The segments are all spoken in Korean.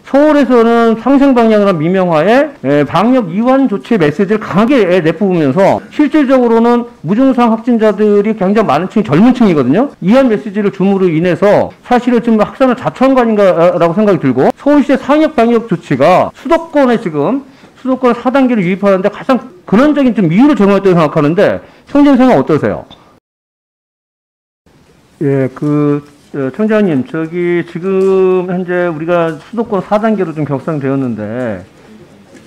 서울에서는 상생 방향이나 미명화에 방역 이완 조치 메시지를 강하게 내뿜으면서 실질적으로는 무증상 확진자들이 굉장히 많은 층이 젊은 층이거든요. 이한 메시지를 줌으로 인해서 사실은 지금 확산을 자초한 거 아닌가라고 생각이 들고, 서울시의 상역 방역 조치가 수도권 4단계를 유입하는데 가장 근원적인 좀 이유를 제공했다고 생각하는데, 총재님 생각 어떠세요? 예, 청장님, 지금 현재 우리가 수도권 4단계로 좀 격상되었는데,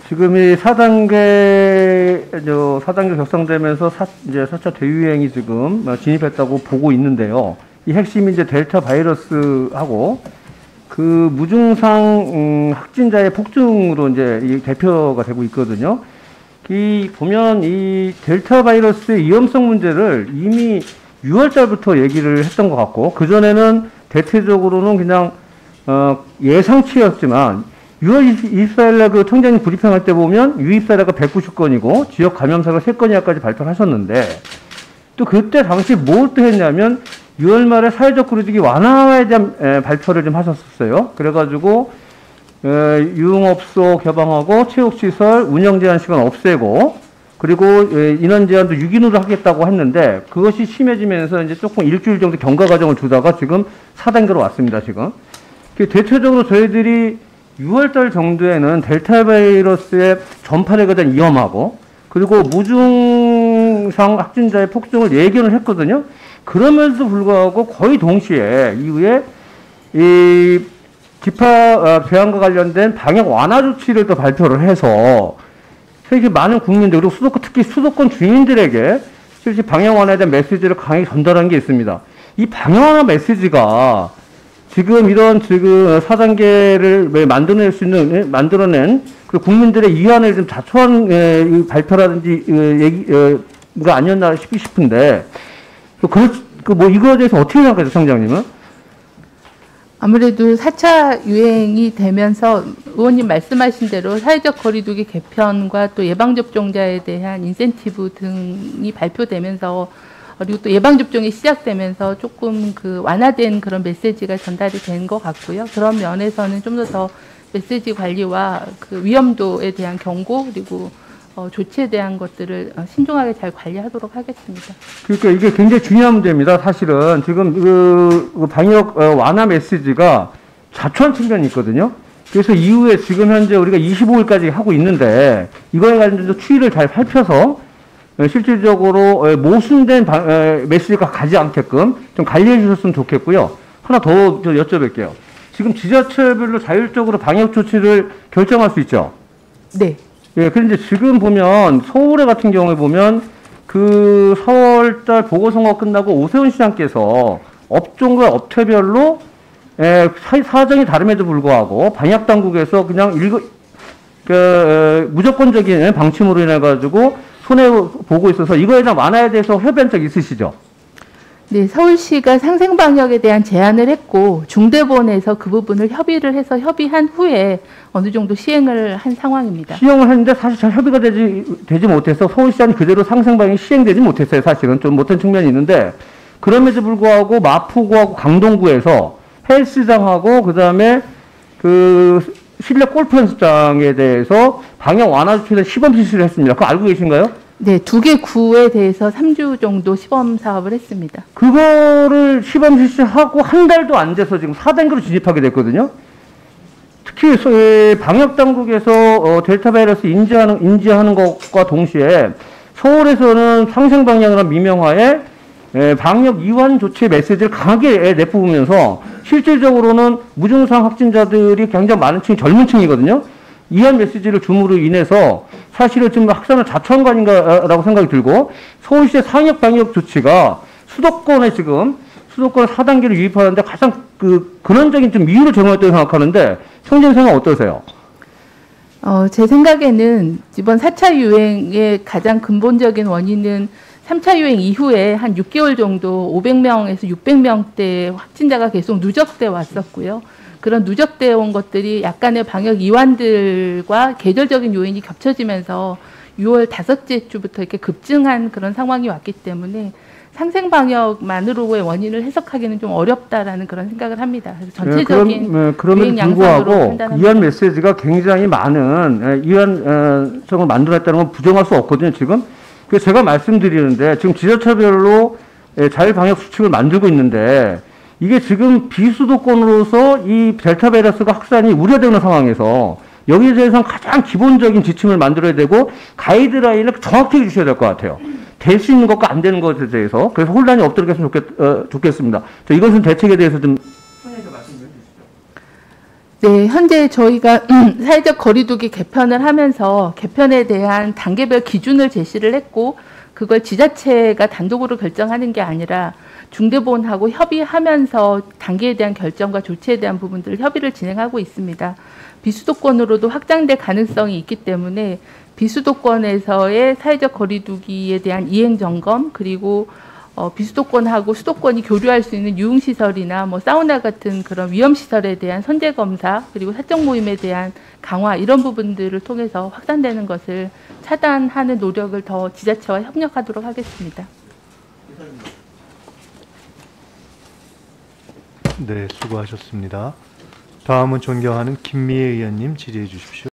지금 이 4단계 격상되면서 이제 4차 대유행이 지금 진입했다고 보고 있는데요. 이 핵심이 이제 델타 바이러스하고 그 무증상 확진자의 폭증으로 이제 이 대표가 되고 있거든요. 보면 이 델타 바이러스의 위험성 문제를 이미 6월달부터 얘기를 했던 것 같고, 그전에는 대체적으로는 그냥, 예상치였지만, 6월 24일날 그 청장님 브리핑할 때 보면 유입 사례가 190건이고, 지역 감염사가 3건이야까지 발표를 하셨는데, 또 그때 당시 뭘 또 했냐면, 6월 말에 사회적 거리두기 완화에 대한 발표를 좀 하셨었어요. 그래가지고, 유흥업소 개방하고, 체육시설, 운영 제한 시간 없애고, 그리고 인원 제한도 6인으로 하겠다고 했는데, 그것이 심해지면서 이제 조금 일주일 정도 경과 과정을 두다가 지금 4단계로 왔습니다, 지금. 대체적으로 저희들이 6월달 정도에는 델타 바이러스의 전파력에 대한 위험하고, 그리고 무증상 확진자의 폭증을 예견을 했거든요. 그러면서 불구하고 거의 동시에 이후에 이 집합 제한과 관련된 방역 완화 조치를 또 발표를 해서, 특히 많은 국민들, 그리고 특히 수도권 주민들에게 실제 방역 완화에 대한 메시지를 강하게 전달한 게 있습니다. 이 방역 완화 메시지가 지금 이런 4단계를 만들어낸 그 국민들의 이해를 좀 자초한 발표라든지 얘기가 아니었나 싶은데, 이거에 대해서 어떻게 생각하세요, 청장님은? 아무래도 4차 유행이 되면서 의원님 말씀하신 대로 사회적 거리두기 개편과 또 예방접종자에 대한 인센티브 등이 발표되면서, 그리고 또 예방접종이 시작되면서 조금 완화된 그런 메시지가 전달이 된 것 같고요. 그런 면에서는 좀 더 메시지 관리와 위험도에 대한 경고, 그리고 조치에 대한 것들을 신중하게 잘 관리하도록 하겠습니다. 그러니까 이게 굉장히 중요한 문제입니다. 사실은 지금 방역 완화 메시지가 자초한 측면이 있거든요. 그래서 이후에 지금 현재 우리가 25일까지 하고 있는데, 이거에 관련해서 추이를 잘 살펴서 실질적으로 모순된 메시지가 가지 않게끔 좀 관리해 주셨으면 좋겠고요. 하나 더 여쭤볼게요. 지금 지자체별로 자율적으로 방역 조치를 결정할 수 있죠? 네. 예, 그런데 지금 보면 서울에 같은 경우에 보면 4월달 보궐선거 끝나고 오세훈 시장께서 업종과 업태별로 사정이 다름에도 불구하고 방역 당국에서 그냥 무조건적인 방침으로 인해 가지고 손해 보고 있어서 이거에 대한 완화에 대해서 협의한 적 있으시죠? 네, 서울시가 상생 방역에 대한 제안을 했고, 중대본에서 그 부분을 협의를 해서 협의한 후에 어느 정도 시행을 한 상황입니다. 시행을 했는데 사실 잘 협의가 되지 못해서 서울시장이 그대로 상생 방역이 시행되지 못했어요. 사실은 좀 못한 측면이 있는데, 그럼에도 불구하고 마포구하고 강동구에서 헬스장하고 그다음에 실내 골프 연습장에 대해서 방역 완화 조치를 시범 실시를 했습니다. 그거 알고 계신가요? 네, 2개 구에 대해서 3주 정도 시범 사업을 했습니다. 그거를 시범 실시하고 한 달도 안 돼서 지금 4단계로 진입하게 됐거든요. 특히 방역 당국에서 델타 바이러스 인지하는 것과 동시에 서울에서는 상생 방향이나 미명화에 방역 이완 조치 메시지를 강하게 내뿜으면서 실질적으로는 무증상 확진자들이 굉장히 많은 층이 젊은 층이거든요. 이한 메시지를 줌으로 인해서 사실은 지금 확산을 자초한 거 아닌가라고 생각이 들고, 서울시의 상역 방역 조치가 수도권 4단계를 유입하는데 가장 근원적인 좀 이유를 제공했다고 생각하는데, 청장님 생각 어떠세요? 제 생각에는 이번 4차 유행의 가장 근본적인 원인은 3차 유행 이후에 한 6개월 정도 500명에서 600명대 확진자가 계속 누적돼 왔었고요. 그런 누적되어 온 것들이 약간의 방역 이완들과 계절적인 요인이 겹쳐지면서 6월 5째 주부터 이렇게 급증한 그런 상황이 왔기 때문에 상생 방역만으로의 원인을 해석하기는 좀 어렵다라는 그런 생각을 합니다. 그래서 전체적인 그럼에도 유행 양상으로 불구하고 판단합니다. 이한 메시지가 굉장히 많은 이한성을 만들었다는 건 부정할 수 없거든요. 지금 그래서 제가 말씀드리는데 지금 지자체별로 자율방역 수칙을 만들고 있는데 이게 지금 비수도권으로서 이 델타 바이러스가 확산이 우려되는 상황에서 여기에 대해서는 가장 기본적인 지침을 만들어야 되고 가이드라인을 정확히 주셔야 될 것 같아요. 될 수 있는 것과 안 되는 것에 대해서. 그래서 혼란이 없도록 했으면 좋겠습니다. 이것은 대책에 대해서 좀 말씀해 주시죠. 네, 현재 저희가 사회적 거리두기 개편을 하면서 개편에 대한 단계별 기준을 제시를 했고 그걸 지자체가 단독으로 결정하는 게 아니라 중대본하고 협의하면서 단계에 대한 결정과 조치에 대한 부분들을 협의를 진행하고 있습니다. 비수도권으로도 확장될 가능성이 있기 때문에 비수도권에서의 사회적 거리두기에 대한 이행 점검 그리고 비수도권하고 수도권이 교류할 수 있는 유흥시설이나 뭐 사우나 같은 그런 위험시설에 대한 선제 검사 그리고 사적 모임에 대한 강화 이런 부분들을 통해서 확산되는 것을 차단하는 노력을 더 지자체와 협력하도록 하겠습니다. 네, 수고하셨습니다. 다음은 존경하는 김미애 의원님 질의해 주십시오.